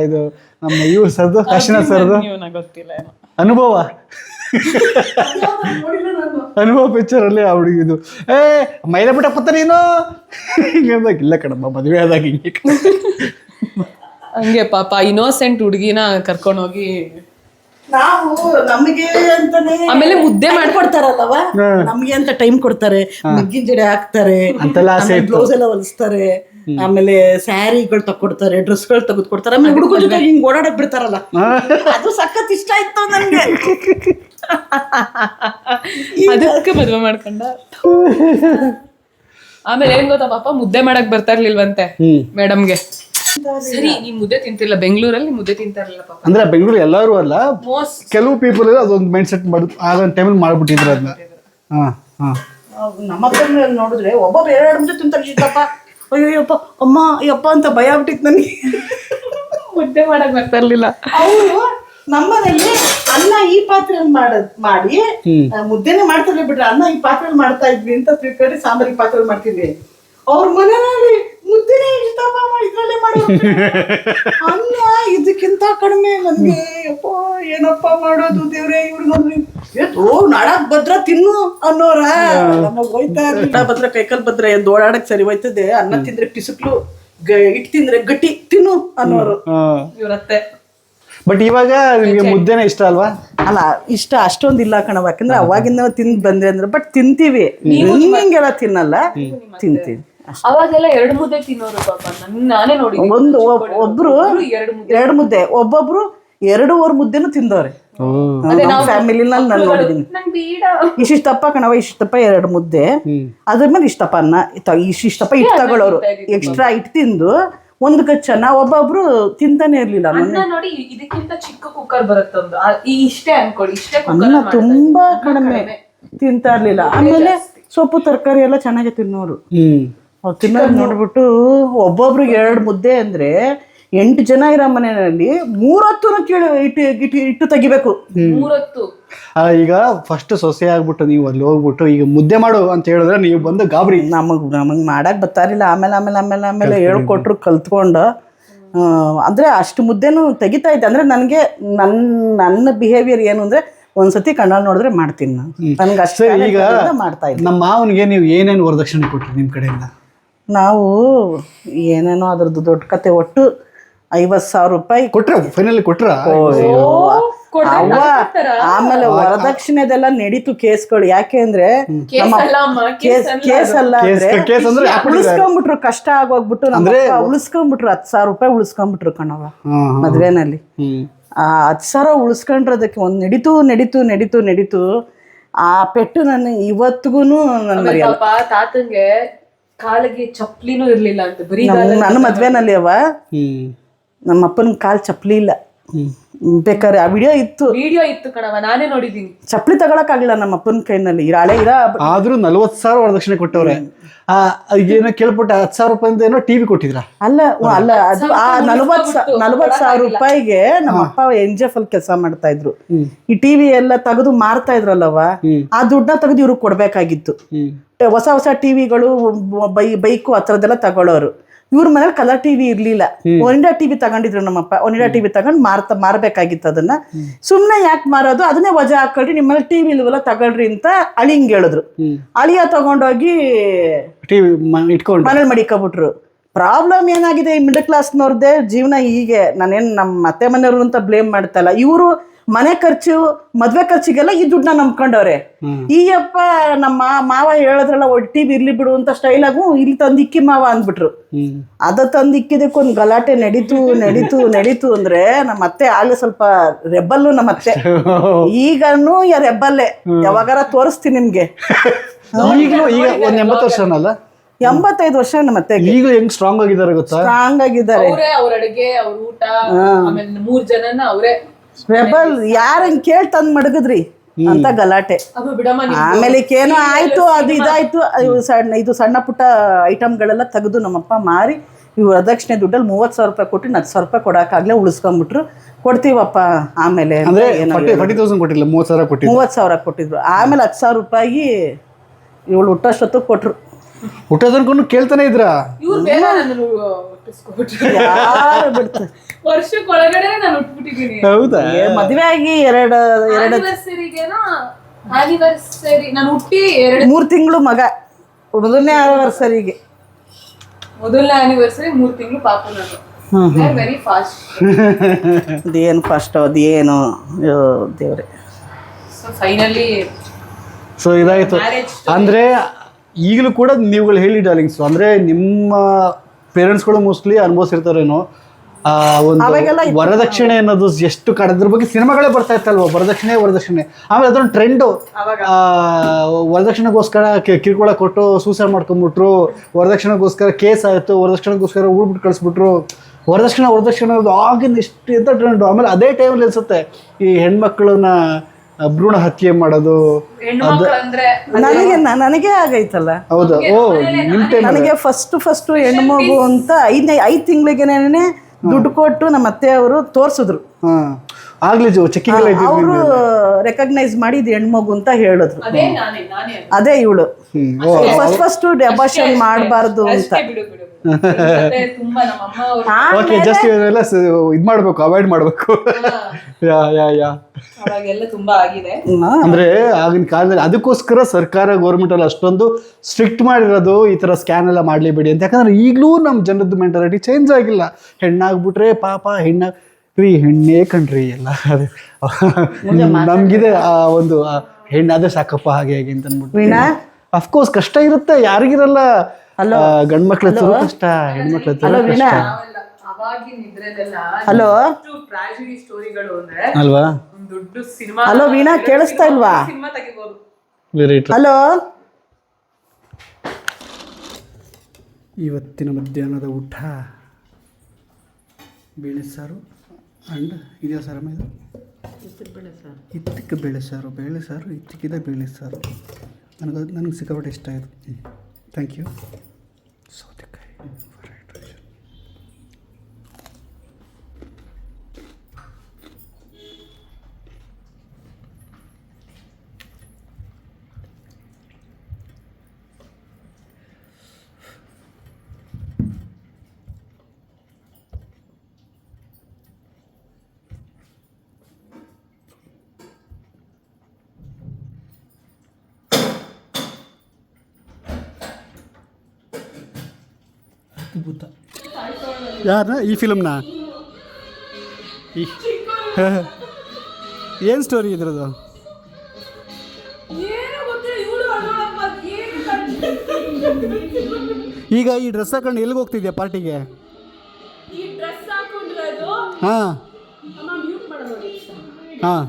ಇದು ನಮ್ಮ ಇವ್ರು ಸರ್ದು ಕಾಶಿನಾಥ್ ಸರ್ದು ಗೊತ್ತಿಲ್ಲ. ಅನುಭವ ಪಿಕ್ಚರ್ ಅಲ್ಲಿ ಆ ಹುಡುಗಿದು ಮೈಲ ಬಿಟ್ಟ ಪತ್ತ ನೀನು ಹಿಂಗೆ ಇಲ್ಲ ಕಣಮ್ಮ ಮದುವೆ ಆದಾಗ ಹಿಂಗೆ ಹಂಗೆ ಪಾಪ ಇನ್ನೋಸೆಂಟ್ ಹುಡುಗಿನ ಕರ್ಕೊಂಡೋಗಿ ನಾವು ನಮಗೆ ಅಂತಾನೆ ಆಮೇಲೆ ಮುದ್ದೆ ಮಾಡ್ಕೊಡ್ತಾರಲ್ಲವ, ನಮ್ಗೆ ಅಂತ ಟೈಮ್ ಕೊಡ್ತಾರೆ, ಮಗ್ಗಿನ ಜಡೆ ಹಾಕ್ತಾರೆ, ಬ್ಲೌಸ್ ಎಲ್ಲ ಹೊಲಿಸ್ತಾರೆ, ಆಮೇಲೆ ಸ್ಯಾರಿಗಳು ತಕೊಡ್ತಾರೆ, ಡ್ರೆಸ್ಗಳು ತೆಗೆದುಕೊಡ್ತಾರೆ, ಆಮೇಲೆ ಹುಡುಗರ ಜೊತೆ ಹಿಂಗ್ ಓಡಾಡಕ್ ಬಿಡ್ತಾರಲ್ಲ, ಅದು ಸಖತ್ ಇಷ್ಟ ಆಯ್ತು ನನ್ಗೆ. ಅದಕ್ಕೆ ಮದುವೆ ಮಾಡ್ಕೊಂಡ. ಆಮೇಲೆ ಏನ್ ಗೊತ್ತಾ ಪಾಪ, ಮುದ್ದೆ ಮಾಡಕ್ ಬರ್ತಾ ಇರ್ಲಿಲ್ವಂತೆ ಮೇಡಮ್ಗೆ. ಸರಿ, ನೀನ್ ಮುದ್ದೆ ತಿಂತಿಲ್ಲ, ಬೆಂಗಳೂರಲ್ಲಿ ಮುದ್ದೆ ತಿಂತಾ ಇರ್ಲಿಲ್ಲ ಪಾಪ. ಅಂದ್ರೆ ಬೆಂಗಳೂರು ಎಲ್ಲರೂ ಅಲ್ಲ, ಕೆಲವು ಪೀಪಲ್ ಅದೊಂದು ಮೈಂಡ್ ಸೆಟ್ ಮಾಡಿ ಆ ಟೈಮಲ್ಲಿ ಮಾಡ್ಬಿಟ್ಟಿದ್ರು ಅದನ್ನ. ನಮ್ಮ ಹತ್ರ ನೋಡಿದ್ರೆ ಒಬ್ಬೊಬ್ಬ 2 ಮುದ್ದೆ ತಿಂತಾರಪ್ಪ. ಅಯ್ಯಪ್ಪ ಅಮ್ಮ ಅಯ್ಯಪ್ಪ ಅಂತ ಭಯ ಆಗ್ಬಿಟ್ಟಿತ್ತು ನನಗೆ. ಮುದ್ದೆ ಮಾಡಕ್ ಬರ್ತಾ ಇರ್ಲಿಲ್ಲ. ಅವರು ನಮ್ಮನೇಲಿ ಅನ್ನ ಈ ಪಾತ್ರೆಯಲ್ಲಿ ಮಾಡಿ ಮುದ್ದೆನೇ ಮಾಡ್ತಾರೆ ಬಿಟ್ರೆ, ಅನ್ನ ಈ ಪಾತ್ರೆಯಲ್ಲಿ ಮಾಡ್ತಾ ಇದ್ವಿ ಅಂತ ತಿಳ್ಕೊಂಡು ಸಾಂಬಾರಿ ಪಾತ್ರೆಯಲ್ಲಿ ಮಾಡ್ತಿದ್ವಿ. ಅವ್ರ ಮನೆಯಲ್ಲಿ ಮುದ್ದೆನೇ ಇಷ್ಟಪ್ಪ ಇದ್ರಲ್ಲೇ ಮಾಡಿ ಅನ್ನ ಇದಕ್ಕಿಂತ ಕಡಿಮೆ. ನನ್ಗೆ ಯಪ್ಪ ಏನಪ್ಪ ಮಾಡೋದು ದೇವ್ರೆ, ಇವ್ರಿಗೊಂದು ನಾಡಕ್ ಭದ್ರ ತಿನ್ನು ಅನ್ನೋರ ನಮಗ್ ಹೋಯ್ತಾ ಇರ್ಲಿಲ್ಲ. ಭದ್ರ ಕೈಕಲ್ ಭದ್ರ ಎದ್ದು ಓಡಾಡಕ್ ಸರಿ ಹೋಯ್ತದೆ. ಅನ್ನ ತಿಂದ್ರೆ ಪಿಸುಕ್ಲು, ಇಟ್ ತಿಂದ್ರೆ ಗಟ್ಟಿ ತಿನ್ನು ಅನ್ನೋರು ಇವ್ರತ್ತೆ. ಬಟ್ ಇವಾಗ ನಿಮ್ಗೆ ಮುದ್ದೆನೇ ಇಷ್ಟ ಅಲ್ವಾ? ಅಲ್ಲ, ಇಷ್ಟ ಅಷ್ಟೊಂದಿಲ್ಲ ಕಣವ, ಯಾಕಂದ್ರೆ ಅವಾಗಿಂದ ತಿಂದ್ ಬಂದ್ರೆ ಅಂದ್ರೆ, ಬಟ್ ತಿಂತೀವಿ. ಹಿಂಗೆಲ್ಲ ತಿನ್ನಲ್ಲ, ತಿಂತೀವಿ. ಅವಾಗೆಲ್ಲ 2 ಮುದ್ದೆ ತಿನ್ನೋರು ಪಾಪ. ನಾನೇ ನೋಡಿ ಒಬ್ರು 2 ಮುದ್ದೆ, ಒಬ್ಬೊಬ್ರು 2 ಮುದ್ದೆನೂ ತಿಂದವ್ರೆ. ಫ್ಯಾಮಿಲಿನಲ್ಲಿ ನಾನು ನೋಡಿದೀನಿ. ಇಷ್ಟಪ್ಪ ಕಣವ, ಇಷ್ಟಪ್ಪ 2 ಮುದ್ದೆ, ಅದ್ರ ಮೇಲೆ ಇಷ್ಟಪ್ಪ ಅನ್ನ, ಇಷ್ಟಪ್ಪ ಇಟ್ಟು ತಗೊಳ್ಳೋರು. ಎಕ್ಸ್ಟ್ರಾ ಇಟ್ಟು ತಿಂದು ಒಂದು ಗಚ್ಚನ್ನ ಒಬ್ಬೊಬ್ರು ತಿಂತಾನೆ ಇರ್ಲಿಲ್ಲ. ನೋಡಿ, ಇದಕ್ಕಿಂತ ಚಿಕ್ಕ ಕುಕ್ಕರ್ ಬರುತ್ತೊಂದು, ಇಷ್ಟೇ ಅನ್ಕೊಳ್ಳಿ, ಇಷ್ಟೇ ಅನ್ನ ತುಂಬಾ ಕಡಿಮೆ ತಿಂತಾ ಇರ್ಲಿಲ್ಲ. ಆಮೇಲೆ ಸೊಪ್ಪು ತರಕಾರಿ ಎಲ್ಲ ಚೆನ್ನಾಗಿ ತಿನ್ನೋರು. ಅವ್ರು ತಿನ್ನೋದು ನೋಡ್ಬಿಟ್ಟು ಒಬ್ಬೊಬ್ರು 2 ಮುದ್ದೆ ಅಂದ್ರೆ 8 ಜನ ಇರೋ ಮನೆಯಲ್ಲಿ 3 ಹೊತ್ತು ಇಟ್ಟು ತೆಗಿಬೇಕು. 3 ಹೊತ್ತು. ಈಗ ಫಸ್ಟ್ ಸೊಸೆ ಆಗ್ಬಿಟ್ಟು ನೀವು ಅಲ್ಲಿ ಹೋಗ್ಬಿಟ್ಟು ಈಗ ಮುದ್ದೆ ಮಾಡು ಅಂತ ಹೇಳಿದ್ರೆ ನೀವು ಬಂದು ಗಾಬರಿ. ನಮಗ್ ಮಾಡಕ್ ಬರ್ತಾರಿಲ್ಲ. ಆಮೇಲೆ ಹೇಳ್ಕೊಟ್ರು, ಕಲ್ತ್ಕೊಂಡು ಅಂದ್ರೆ ಅಷ್ಟು ಮುದ್ದೆನೂ ತೆಗಿತಾ ಇದ್ದೆ. ಅಂದ್ರೆ ನನಗೆ ನನ್ನ ಬಿಹೇವಿಯರ್ ಏನು ಅಂದ್ರೆ, ಒಂದ್ಸತಿ ಕಣ್ಣಲ್ಲಿ ನೋಡಿದ್ರೆ ಮಾಡ್ತೀನಿ ನಾನು. ನನ್ಗೆ ಅಷ್ಟೇ. ಈಗ ಮಾಡ್ತಾ ಇದ್ದೆ. ನಮ್ಮ ಮಾವನಿಗೆ ನೀವು ಏನೇನು ವರದಕ್ಷಿಣೆ ಕೊಟ್ರಿ ನಿಮ್ಮ ಕಡೆಯಿಂದ? ನಾವು ಏನೇನೋ ಅದ್ರದ್ದು ದೊಡ್ಡ ಕತೆ, ಒಟ್ಟು 50,000 ರೂಪಾಯಿ ಕೊಟ್ರ. ಫೈನಲಿ ಕೊಟ್ರ? ಆಮೇಲೆ ವರದಕ್ಷಿಣೆದೆಲ್ಲ ನಡೀತು ಕೇಸ್ಗಳು. ಯಾಕೆ ಅಂದ್ರೆ ಕೇಸ್ ಅಲ್ಲ ಅಂದ್ರೆ ಉಳಿಸ್ಕೊಂಡ್ಬಿಟ್ರು, ಕಷ್ಟ ಆಗೋಗ್ಬಿಟ್ಟು ಉಳಿಸ್ಕೊಂಡ್ಬಿಟ್ರು. 10,000 ರೂಪಾಯಿ ಉಳಿಸ್ಕೊಂಡ್ಬಿಟ್ರು ಕಣವ ಮದ್ವೆನಲ್ಲಿ. 10,000 ಉಳಿಸ್ಕೊಂಡ್ರದಕ್ಕೆ ಒಂದು ನಡೀತು. ಆ ಪೆಟ್ಟು ನಾನು ಇವತ್ತಿಗೂ ತಾತಂಗೆ ಕಾಲಿಗೆ ಚಪ್ಲಿನೂ ಇರ್ಲಿಲ್ಲ ಅಂತ ಬರೀ ನನ್ನ ಮದ್ವೆನಲ್ಲಿ ನಮ್ಮ ಅಪ್ಪನ ಕಾಲ್ ಚಪ್ಪಲಿ ಇಲ್ಲ. ಬೇಕಾದ್ರೆ ಆ ವಿಡಿಯೋ ಇತ್ತು, ವಿಡಿಯೋ ಇತ್ತು ಕಣವ, ನಾನೇ ನೋಡಿದೀನಿ. ಚಪ್ಪಲಿ ತಗೊಳಕ್ ಆಗಿಲ್ಲ ನಮ್ಮ ಅಪ್ಪನ ಕೈನಲ್ಲಿ. ಆದ್ರೂ 40,000 ವರದಕ್ಷಿಣೆ ಕೊಟ್ಟವ್ರೆ. ಏನೋ ಕೇಳ್ಪಟ್ಟೆ 10,000 ರೂಪಾಯಿಂದ ಏನೋ ಟಿವಿ ಕೊಟ್ಟಿದ್ರ. ಅಲ್ಲ ಅದು ಆ 40,000 ರೂಪಾಯಿಗೆ ನಮ್ಮ ಅಪ್ಪ NGF ಅಲ್ಲಿ ಕೆಲಸ ಮಾಡ್ತಾ ಇದ್ರು. ಈ ಟಿವಿ ಎಲ್ಲ ತೆಗೆದು ಮಾರ್ತಾ ಇದ್ರಲ್ಲವ, ಆ ದುಡ್ಡನ್ನ ತೆಗೆದು ಇವ್ರಿಗೆ ಕೊಡ್ಬೇಕಾಗಿತ್ತು. ಹೊಸ ಟಿವಿಗಳು ಬೈಕು ಆ ಥರದ್ದೆಲ್ಲ ತಗೊಳ್ಳೋರು. ಇವ್ರ ಮನೇಲಿ ಕಲರ್ ಟಿವಿ ಇರ್ಲಿಲ್ಲ. ಒನಿಡಾ ಟಿವಿ ತಗೊಂಡಿದ್ರು ನಮ್ಮಪ್ಪ. ಒನಿಡಾ ಟಿವಿ ತಗೊಂಡು ಮಾರ್ಬೇಕಾಗಿತ್ತು ಅದನ್ನ. ಸುಮ್ನೆ ಯಾಕೆ ಮಾರೋದು, ಅದನ್ನೇ ವಜಾ ಹಾಕೊಳ್ರಿ, ನಿಮ್ಮಲ್ಲಿ ಟಿವಿ ಇಲ್ವಲ್ಲ ತಗೊಳ್ರಿ ಅಂತ ಅಳಿಂಗ್ ಹೇಳಿದ್ರು. ಅಳಿಯ ತಗೊಂಡೋಗಿ ಟಿವಿ ಇಟ್ಕೊಂಡು ಮನೇಲಿ ಮಡಿಕೊಬಿಟ್ರು. ಪ್ರಾಬ್ಲಮ್ ಏನಾಗಿದೆ, ಈ ಮಿಡಲ್ ಕ್ಲಾಸ್ನವ್ರದ್ದೇ ಜೀವನ ಹೀಗೆ. ನಾನೇನು ನಮ್ಮ ಅತ್ತೆ ಮನೆಯವ್ರು ಅಂತ ಬ್ಲೇಮ್ ಮಾಡ್ತಾ ಇಲ್ಲ. ಇವರು ಮನೆ ಖರ್ಚು, ಮದ್ವೆ ಖರ್ಚಿಗೆಲ್ಲ ಈ ದುಡ್ಡನ್ನ ನಂಬ್ಕೊಂಡವ್ರೆ. ಈಯಪ್ಪ ನಮ್ಮ ಮಾವ ಹೇಳಿದ್ರಲ್ಲ ಟಿವಿ ಇರ್ಲಿ ಬಿಡು ಅಂತ ಸ್ಟೈಲಾಗು ಇಲ್ಲಿ ತಂದಿಕ್ಕಿ ಮಾವ ಅಂದ್ಬಿಟ್ರು. ಅದ ತಂದಿಕ್ಕಿದಕ್ಕೊಂದು ಗಲಾಟೆ ನಡೀತು ಅಂದ್ರೆ ನಮ್ಮ ಅತ್ತೆ ಆಗ್ಲೇ ಸ್ವಲ್ಪ ರೆಬ್ಬಲ್ಲು. ನಮ್ಮ ಅತ್ತೆ ಈಗನೂ ರೆಬ್ಬಲ್ಲೇ. ಯಾವಾಗಾರ ತೋರಿಸ್ತೀನಿ ನಿಮ್ಗೆ. ಈಗ ಒಂದ್ 80 ವರ್ಷನಲ್ಲ, 85 ವರ್ಷ ನಮ್ಮ ಅತ್ತೆ. ಈಗ ಹೆಂಗ್ ಸ್ಟ್ರಾಂಗ್ ಆಗಿದ್ದಾರೆ ಗೊತ್ತಾ? ಸ್ಟ್ರಾಂಗ್ ಆಗಿದ್ದಾರೆ. ಅವ್ರ ಅಡುಗೆ, ಅವ್ರ ಊಟ, ಆಮೇಲೆ 3 ಜನನ ಅವರೇ ರೆಬಲ್. ಯಾರಂಗ್ ಕೇಳ್ ತಂದ್ ಮಡಗದ್ರಿ ಅಂತ ಗಲಾಟೆ. ಆಮೇಲೆ ಏನೋ ಆಯ್ತು, ಅದು ಇದಾಯ್ತು. ಇದು ಸಣ್ಣ ಪುಟ್ಟ ಐಟಮ್ಗಳೆಲ್ಲ ತೆಗೆದು ನಮ್ಮಪ್ಪ ಮಾರಿ ಇವ್ ವರದಕ್ಷಿಣೆ ದುಡ್ಡಲ್ಲಿ 30,000 ರೂಪಾಯಿ ಕೊಟ್ಟು 10,000 ರೂಪಾಯಿ ಕೊಡಕ್ಕಾಗ್ಲೇ ಉಳಿಸ್ಕೊಂಡ್ಬಿಟ್ರು. ಕೊಡ್ತೀವಪ್ಪ ಆಮೇಲೆ 40,000 ಕೊಟ್ಟಿಲ್ಲ, 30,000 ಕೊಟ್ಟಿದ್ರು. ಆಮೇಲೆ 10,000 ರೂಪಾಯಿ ಇವಳು ಹುಟ್ಟಷ್ಟೊತ್ತು ಕೊಟ್ರು. ಹುಟ್ಟೋದನ್ಕೊಂಡು ಕೇಳ್ತಾನೆ ಇದ್ರ. ಇವ್ರು ಬೇಗ ನನ್ನನ್ನು ಹುಟ್ಟಿಸ್ಕೊಬಿಟ್ರು. ಯಾರು ಬಿಡ್ತಾರೆ, ವರ್ಷಕ್ಕೊಳಗಡೆ ನಾನು ಹುಟ್ಬಿಟ್ಟಿದ್ದೀನಿ. ಹೌದಾ? ಮದ್ವೆ ಆಗಿ ಆನಿವರ್ಸರಿ ನಾನು ಹುಟ್ಟಿ 3 ತಿಂಗಳು ಮಗ. ಮೊದಲನೇ ಆನಿವರ್ಸರಿಗೆ, ಮೊದಲನೇ ಆನಿವರ್ಸರಿ 3 ತಿಂಗಳು ಪಾಪ. ನಾನು ವೆರಿ ಫಾಸ್ಟ್. ಅದೇನು ಫಸ್ಟ್, ಅದೇನು ದೇವ್ರೆ. ಸೊ ಫೈನಲಿ ಸೊ ಇದಾಯ್ತು. ಅಂದ್ರೆ ಈಗಲೂ ಕೂಡ ನೀವುಗಳು ಹೇಳಿ ಡಾರ್ಲಿಂಗ್ಸ್, ಅಂದ್ರೆ ನಿಮ್ಮ ಪೇರೆಂಟ್ಸ್ಗಳು ಮೋಸ್ಟ್ಲಿ ಅನುಭವಿಸಿರ್ತಾರೇನೋ ಒಂದು ವರದಕ್ಷಿಣೆ ಅನ್ನೋದು ಎಷ್ಟು ಅದ್ರ ಬಗ್ಗೆ ಸಿನಿಮಾಗಳೇ ಬರ್ತಾ ಇತ್ತಲ್ವ, ವರದಕ್ಷಿಣೆ. ಆಮೇಲೆ ಅದೊಂದು ಟ್ರೆಂಡು. ವರದಕ್ಷಿಣೆಗೋಸ್ಕರ ಕಿರುಕುಳ ಕೊಟ್ಟು ಸೂಸೈಡ್ ಮಾಡ್ಕೊಂಡ್ಬಿಟ್ರು, ವರದಕ್ಷಿಣೆಗೋಸ್ಕರ ಕೇಸ್ ಆಯಿತು, ವರದಕ್ಷಿಣೆಗೋಸ್ಕರ ಊಡ್ಬಿಟ್ಟು ಕಳಿಸ್ಬಿಟ್ರು. ವರದಕ್ಷಿಣೆ ಆಗಿನ ಎಷ್ಟು ಎಂತ ಟ್ರೆಂಡು. ಆಮೇಲೆ ಅದೇ ಟೈಮಲ್ಲಿ ಅನ್ಸುತ್ತೆ ಈ ಹೆಣ್ಮಕ್ಳನ್ನ ಭ್ರೂಣ ಹತ್ಯೆ ಮಾಡೋದು. ನನಗೆ ಆಗೈತಲ್ಲ. ಹೌದಾ? ಓ, ನನಗೆ ಫಸ್ಟ್ ಹೆಣ್ಮಗು ಅಂತ 5 ತಿಂಗಳಿಗೆನೇ ದುಡ್ಡು ಕೊಟ್ಟು ನಮ್ಮ ಅತ್ತೆಯವರು ತೋರ್ಸಿದ್ರು. ಅವರು ರೆಕಗ್ನೈಸ್ ಮಾಡಿ ಇದು ಹೆಣ್ಮಗು ಅಂತ ಹೇಳಿದ್ರು. ಅದೇ ಇವಳು ಫಸ್ಟ್ ಅಬಾರ್ಷನ್ ಮಾಡಬಾರ್ದು ಅಂತ. ಜಸ್ಟ್ ಇವರೆಲ್ಲ ಇದು ಮಾಡಬೇಕು, ಅವಾಯ್ಡ್ ಮಾಡಬೇಕು. ಅಂದ್ರೆ ಆಗಿನ ಕಾಲದಲ್ಲಿ ಅದಕ್ಕೋಸ್ಕರ ಸರ್ಕಾರ ಗೌರ್ಮೆಂಟ್ ಅಲ್ಲಿ ಅಷ್ಟೊಂದು ಸ್ಟ್ರಿಕ್ಟ್ ಮಾಡಿರೋದು, ಈ ತರ ಸ್ಕ್ಯಾನ್ ಎಲ್ಲ ಮಾಡ್ಲೇಬೇಡಿ ಅಂತ. ಯಾಕಂದ್ರೆ ಈಗಲೂ ನಮ್ಮ ಜನರದ್ದು ಮೆಂಟಾಲಿಟಿ ಚೇಂಜ್ ಆಗಿಲ್ಲ. ಹೆಣ್ಣಾಗ್ಬಿಟ್ರೆ ಪಾಪ, ಹೆಣ್ಣೇ ಕಣ್ರಿ ಎಲ್ಲ. ನಮ್ಗಿದೆ ಆ ಒಂದು ಹೆಣ್ಣಾದ್ರೆ ಸಾಕಪ್ಪ ಹಾಗೆ ಅಂತ ಅಂದ್ಬಿಟ್ಟು. ಅಫ್ಕೋರ್ಸ್ ಕಷ್ಟ ಇರುತ್ತೆ, ಯಾರಿಗಿರಲ್ಲ. ಗಂಡ್ ಮಕ್ಳ ಕಷ್ಟ, ಹೆಣ್ಮಕ್ಳ ಹಲೋ ಅಲ್ವಾ? ಹಲೋ ವೀಣಾ, ಕೇಳಿಸ್ತಾ ಇಲ್ವಾ? ಹಲೋ. ಇವತ್ತಿನ ಮಧ್ಯಾಹ್ನದ ಊಟ ಬೇಳೆ ಸಾರು ಆ್ಯಂಡ್ ಇದೆಯಾ ಸರ್ ಇದು ಇತ್ತಿಕ್ಕ ಬೇಳೆ ಸಾರು, ಇತ್ತಿಕ್ಕಿದ ಬೇಳೆ ಸಾರು. ನನಗೆ ಸಿಕ್ಕಾಪಟ್ಟೆ ಇಷ್ಟ ಆಯಿತು. Thank you. ಸೌತೆಕಾಯಿ ಫ್ರೈಡ್ ರೈಸ್. ಅದ್ಭುತ. ಯಾರ ಈ ಫಿಲಮ್ನ? ಏನು ಸ್ಟೋರಿ ಇದ್ರದ್ದು? ಈಗ ಈ ಡ್ರೆಸ್ ಹಾಕೊಂಡು ಎಲ್ಲಿಗೆ ಹೋಗ್ತಿದ್ಯಾ ಪಾರ್ಟಿಗೆ? ಹಾಂ,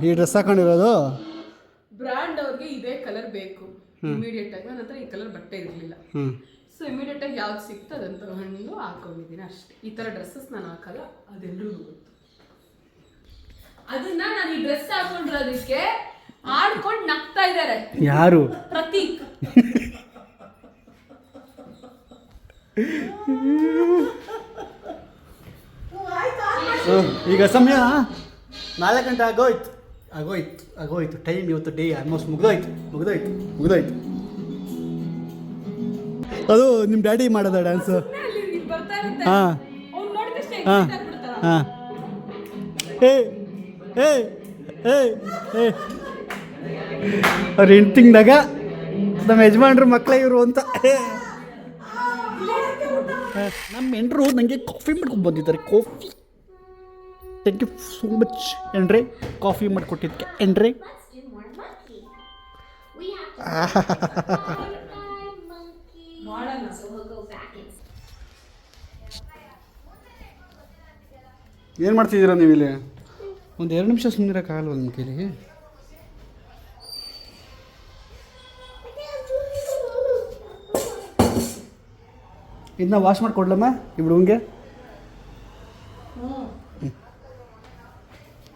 ಈ ಡ್ರೆಸ್ ಹಾಕೊಂಡಿರೋದು ಬ್ರ್ಯಾಂಡ್ ಅವ್ರಿಗೆ ಇದೇ ಕಲರ್ ಬೇಕು ಇಮಿಡಿಯೇಟ್ ಆಗಿ. ನನ್ನ ಹತ್ರ ಈ ಕಲರ್ ಬಟ್ಟೆ ಇರಲಿಲ್ಲ. ಸೊ ಇಮಿಡಿಯೇಟಾಗಿ ಯಾವ್ದು ಸಿಕ್ತು ಅದನ್ನು ತಗೊಂಡು ಹಾಕೊಂಡಿದ್ದೀನಿ ಅಷ್ಟೇ. ಈ ಥರ ಡ್ರೆಸ್ಸಸ್ ನಾನು ಹಾಕಲ್ಲ, ಅದೆಲ್ಲರಿಗೂ ಗೊತ್ತು. ಅದನ್ನ ನಾನು ಈ ಡ್ರೆಸ್ ಹಾಕೊಂಡಿರೋದಕ್ಕೆ ಆಡ್ಕೊಂಡು ನಗ್ತಾ ಇದ್ದಾರೆ ಯಾರು? ಪ್ರತೀಕ್. ಈಗ ಸಮಯ 4 ಗಂಟೆ ಆಗೋಯ್ತು ಟೈಮ್. ಇವತ್ತು ಡೇ ಆಲ್ಮೋಸ್ಟ್ ಮುಗ್ದೋಯ್ತು. ಅದು ನಿಮ್ಮ ಡ್ಯಾಡಿ ಮಾಡೋದ ಡ್ಯಾನ್ಸು? ಹಾಂ ಹಾಂ. ಅವ್ರು ಹೆಂಡ್ತಿಂಗ್ದಾಗ ನಮ್ಮ ಯಜಮಾನ್ರು ಮಕ್ಕಳೇ ಇವರು ಅಂತ. ನಮ್ಮ ಹೆಂಡ್ರು ನನಗೆ ಕಾಫಿ ಮಾಡ್ಕೊಂಡು ಬಂದಿದ್ದಾರೆ. Coffee, thank you so much ಏನ್ರಿ, ಕಾಫಿ ಮಾಡಿಕೊಟ್ಟಿದ್ದಕ್ಕೆ ಏನ್ರಿ. ಏನು ಮಾಡ್ತಿದ್ದೀರಾ ನೀವು ಇಲ್ಲಿ? ಒಂದು 2 ನಿಮಿಷ ಸುಮ್ಮನಿರೋಕ್ಕಾಗಲ್ವ ನಿಮ್ಮ ಕೈಲಿ? ಇದನ್ನ ವಾಶ್ ಮಾಡಿಕೊಡ್ಲಮ್ಮ ಈ ಹುಡುಗಂಗೆ?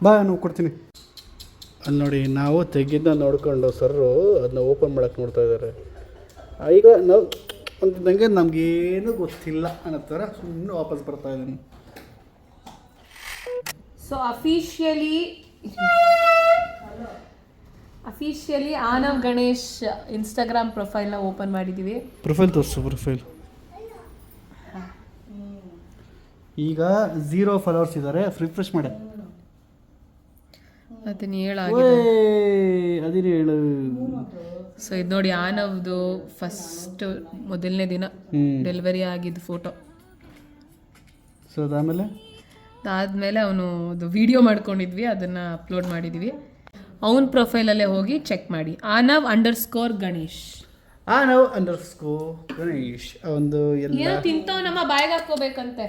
ಬಾ, ನಾವು ಕೊಡ್ತೀನಿ. ಅಲ್ಲಿ ನೋಡಿ, ನಾವು ತೆಗೆದ ನೋಡ್ಕೊಂಡು ಸರ್ರು ಅದನ್ನ ಓಪನ್ ಮಾಡೋಕ್ಕೆ ನೋಡ್ತಾ ಇದ್ದಾರೆ. ಈಗ ನಾವು ಅಂತಿದ್ದಂಗೆ ನಮಗೇನು ಗೊತ್ತಿಲ್ಲ ಅನ್ನೋ ಥರ ಸುಮ್ಮನೆ ವಾಪಸ್ ಬರ್ತಾ ಇದ್ದೀನಿ. So officially Anav Ganesh Instagram ಪ್ರೊಫೈಲ್ನ ಓಪನ್ ಮಾಡಿದ್ದೀವಿ. ಪ್ರೊಫೈಲ್ ತೋರಿಸು. ಪ್ರೊಫೈಲ್ ಈಗ 0 ಫಾಲೋವರ್ಸ್ ಇದ್ದಾರೆ. ರಿಫ್ರೆಶ್ ಮಾಡಿ. ಅದನ್ನ ಅದೇನು ಹೇಳು. ಸೊ ಇದು ನೋಡಿ, ಆನವ್ದು ಫಸ್ಟ್ ಮೊದಲನೇ ದಿನ ಡೆಲಿವರಿ ಆಗಿದ್ದು ಫೋಟೋ. ಸೊ ಅದಾದಮೇಲೆ ಅವನು ಅದು ವಿಡಿಯೋ ಮಾಡ್ಕೊಂಡಿದ್ವಿ, ಅದನ್ನು ಅಪ್ಲೋಡ್ ಮಾಡಿದ್ವಿ. ಅವನ ಪ್ರೊಫೈಲಲ್ಲೇ ಹೋಗಿ ಚೆಕ್ ಮಾಡಿ. ಆನವ್ _ಗಣೇಶ್. ಆನವ್ _ಗಣೇಶ್. ಒಂದು ಎಲ್ಲ ಏನೋ ತಿಂತವ್ ನಮ್ಮ ಬಾಯಿಗೆ ಹಾಕೋಬೇಕಂತೆ.